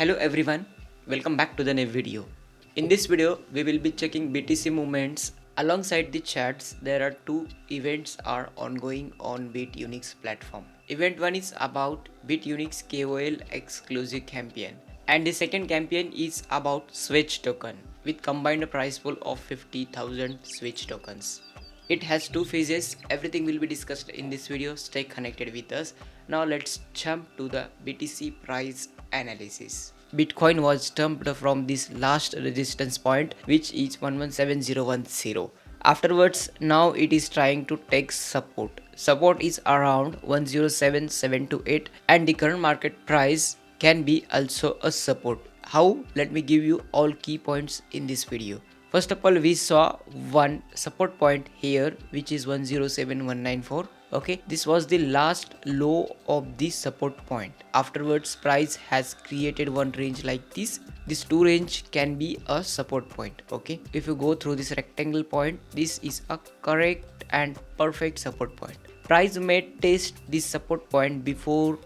Hello everyone, welcome back to the new video. In this video, we will be checking BTC movements. Alongside the charts, there are two events are ongoing on Bitunix platform. Event 1 is about Bitunix KOL exclusive campaign, and the second campaign is about Switch token with combined price pool of 50,000 Switch tokens. It has two phases. Everything will be discussed in this video. Stay connected with us. Now let's jump to the BTC price analysis. Bitcoin was dumped from this last resistance point, which is 117010. Afterwards, now it is trying to take support. Support is around 107728, and the current market price can be also a support. How? Let me give you all key points in this video. First of all, we saw one support point here, which is 107194. Okay, this was the last low of this support point. Afterwards, price has created one range like this. This two range can be a support point. Okay, if you go through this rectangle point, this is a correct and perfect support point. Price may test this support point before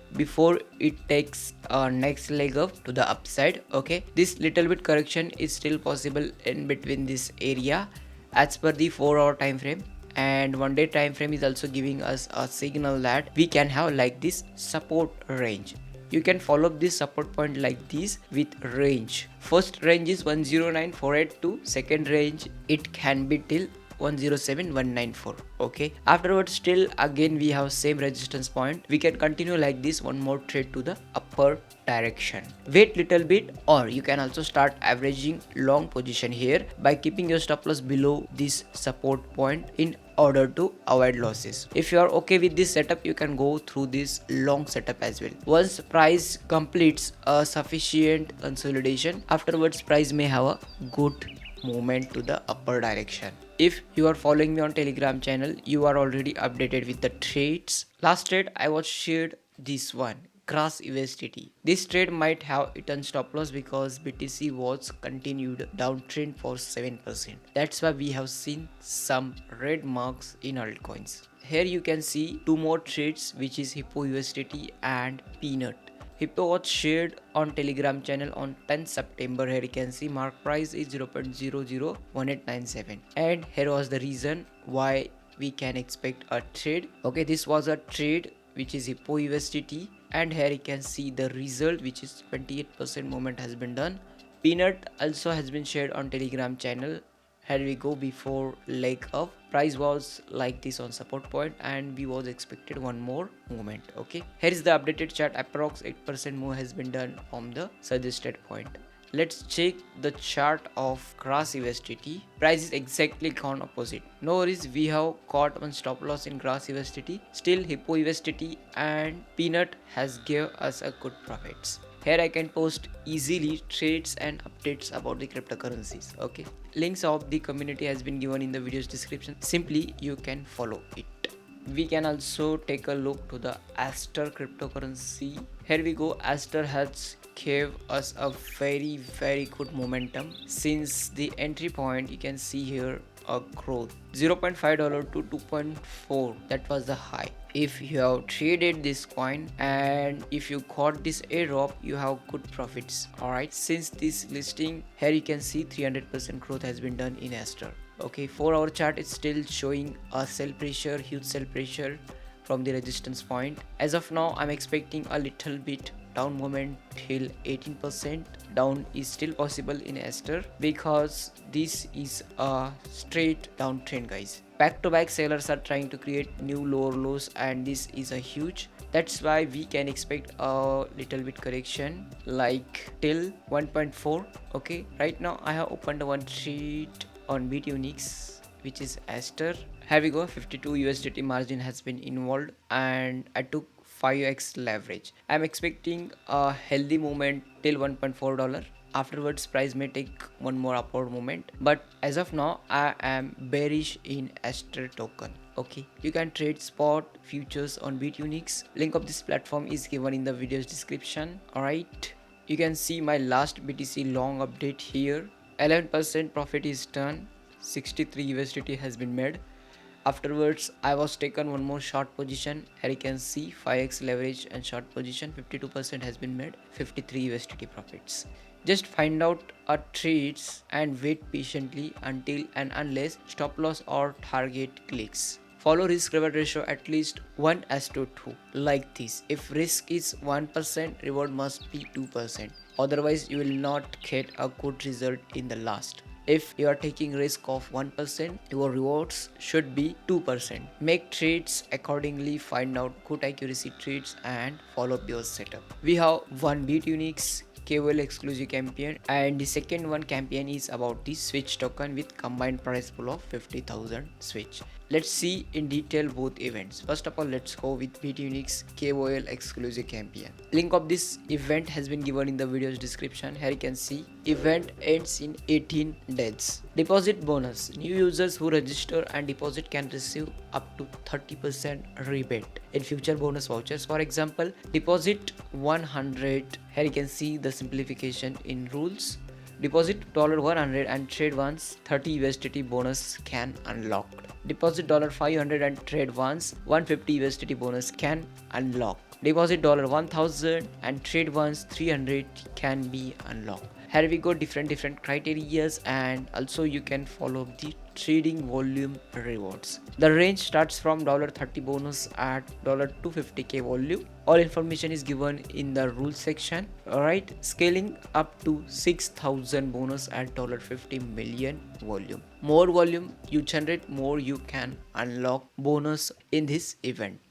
it takes a next leg up to the upside. Okay, this little bit correction is still possible in between this area as per the 4-hour time frame, and 1-day time frame is also giving us a signal that we can have like this support range. You can follow up this support point like this with range. First range is 109482, second range it can be till 107194. Okay, afterwards still again we have same resistance point. We can continue like this one more trade to the upper direction. Wait little bit, or you can also start averaging long position here by keeping your stop loss below this support point in order to avoid losses. If you are okay with this setup, you can go through this long setup as well. Once price completes a sufficient consolidation, afterwards price may have a good movement to the upper direction. If you are following me on Telegram channel, you are already updated with the trades. Last trade I was shared this one, Cross USDT. This trade might have eaten stop loss because BTC was continued downtrend for 7%. That's why we have seen some red marks in altcoins. Here you can see two more trades, which is Hippo USDT and Peanut. Hippo was shared on Telegram channel on 10th September. Here you can see mark price is 0.001897, and here was the reason why we can expect a trade. Okay, this was a trade which is Hippo USDT, and here you can see the result, which is 28% movement has been done. Peanut also has been shared on Telegram channel. Here we go, before leg up price was like this on support point, and we was expected one more movement. Okay, here is the updated chart. Approx 8% move has been done from the suggested point. Let's check the chart of Cross USDT. Price is exactly gone opposite. No worries, we have caught one stop loss in Cross USDT. Still Hippo USDT and Peanut has gave us a good profits. Here I can post easily trades and updates about the cryptocurrencies. Okay, links of the community has been given in the video's description. Simply you can follow it. We can also take a look to the Aster cryptocurrency. Here we go. Aster has gave us a very good momentum since the entry point. You can see here a growth $0.5 to 2.4. that was the high. If you have traded this coin and if you got this airdrop, you have good profits. All right, since this listing, here you can see 300% growth has been done in Aster. Okay, 4-hour chart is still showing a sell pressure, huge sell pressure from the resistance point. As of now, I'm expecting a little bit down movement till 18%. Down is still possible in Aster because this is a straight downtrend, guys. Back to back sellers are trying to create new lower lows, and this is a huge. That's why we can expect a little bit correction like till 1.4. Okay, right now I have opened one sheet on Bitunix, which is Aster. Here we go, 52 USDT margin has been involved, and I took 5x leverage. I'm expecting a healthy movement till $1.4. Afterwards price may take one more upward movement, but as of now I am bearish in Aster token. Okay, you can trade spot futures on Bitunix. Link of this platform is given in the video's description. All right, you can see my last BTC long update here. 11% profit is done. 63 USDT has been made. Afterwards, I was taken one more short position. Here you can see 5x leverage and short position, 52% has been made, 53 USDT profits. Just find out a trades and wait patiently until and unless stop loss or target clicks. Follow risk reward ratio at least 1:2 like this. If risk is 1%, reward must be 2%. Otherwise, you will not get a good result in the last. If you are taking risk of 1%, your rewards should be 2%. Make trades accordingly, find out good accuracy trades and follow up your setup. We have one Bitunix KOL exclusive campaign, and the second one campaign is about the switch token with combined price pool of 50,000 switch. Let's see in detail both events. First of all, let's go with Bitunix KOL exclusive campaign. Link of this event has been given in the video's description. Here you can see event ends in 18 days. Deposit bonus. New users who register and deposit can receive up to 30% rebate in future bonus vouchers. For example, deposit 100. Here you can see the simplification in rules. Deposit $100 and trade once, 30 USDT bonus can unlock. Deposit $500 and trade once, 150 USDT bonus can unlock. Deposit $1000 and trade once, 300 can be unlocked. Here we go, different criterias, and also you can follow the trading volume rewards. The range starts from $30 bonus at $250k volume. All information is given in the rules section. Alright, scaling up to 6,000 bonus at $50 million volume. More volume you generate, more you can unlock bonus in this event.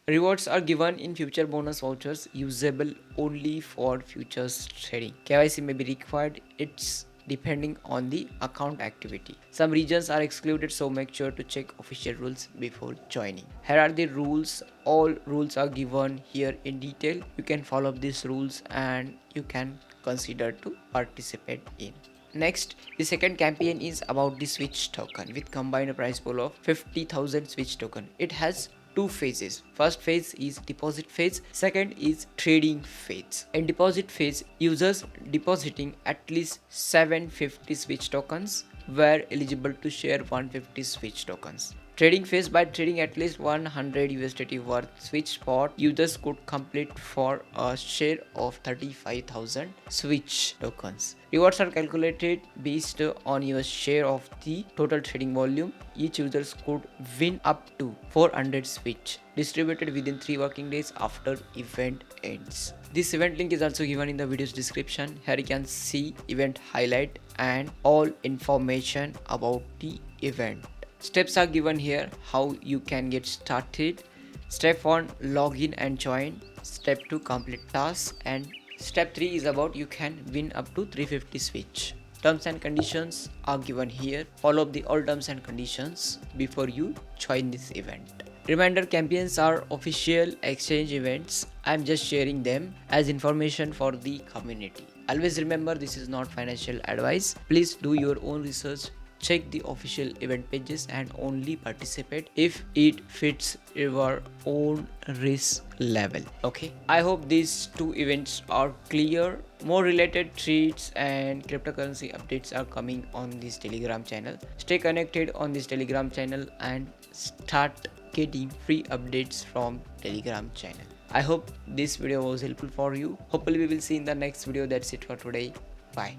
Rewards are given in future bonus vouchers usable only for futures trading. KYC may be required. It's depending on the account activity. Some regions are excluded, so make sure to check official rules before joining. Here are the rules. All rules are given here in detail. You can follow these rules and you can consider to participate in. Next, the second campaign is about the switch token with combined price pool of 50,000 switch token. It has two phases. First phase is deposit phase, second is trading phase. In deposit phase, users depositing at least 750 switch tokens were eligible to share 150 switch tokens. Trading phase, by trading at least 100 USDT worth switch spot, users could complete for a share of 35,000 switch tokens. Rewards are calculated based on your share of the total trading volume. Each user could win up to 400 switch, distributed within 3 working days after event ends. This event link is also given in the video's description. Here you can see event highlight and all information about the event. Steps are given here how you can get started. Step 1, login and join. Step 2, complete tasks, and step 3 is about you can win up to 350 switch. Terms and conditions are given here. Follow up the all terms and conditions before you join this event. Reminder, campaigns are official exchange events. I am just sharing them as information for the community. Always remember, this is not financial advice. Please do your own research. Check the official event pages and only participate if it fits your own risk level. Okay, I hope these two events are clear. More related trades and cryptocurrency updates are coming on this Telegram channel. Stay connected on this Telegram channel and start getting free updates from Telegram channel. I hope this video was helpful for you. Hopefully we will see in the next video. That's it for today. Bye.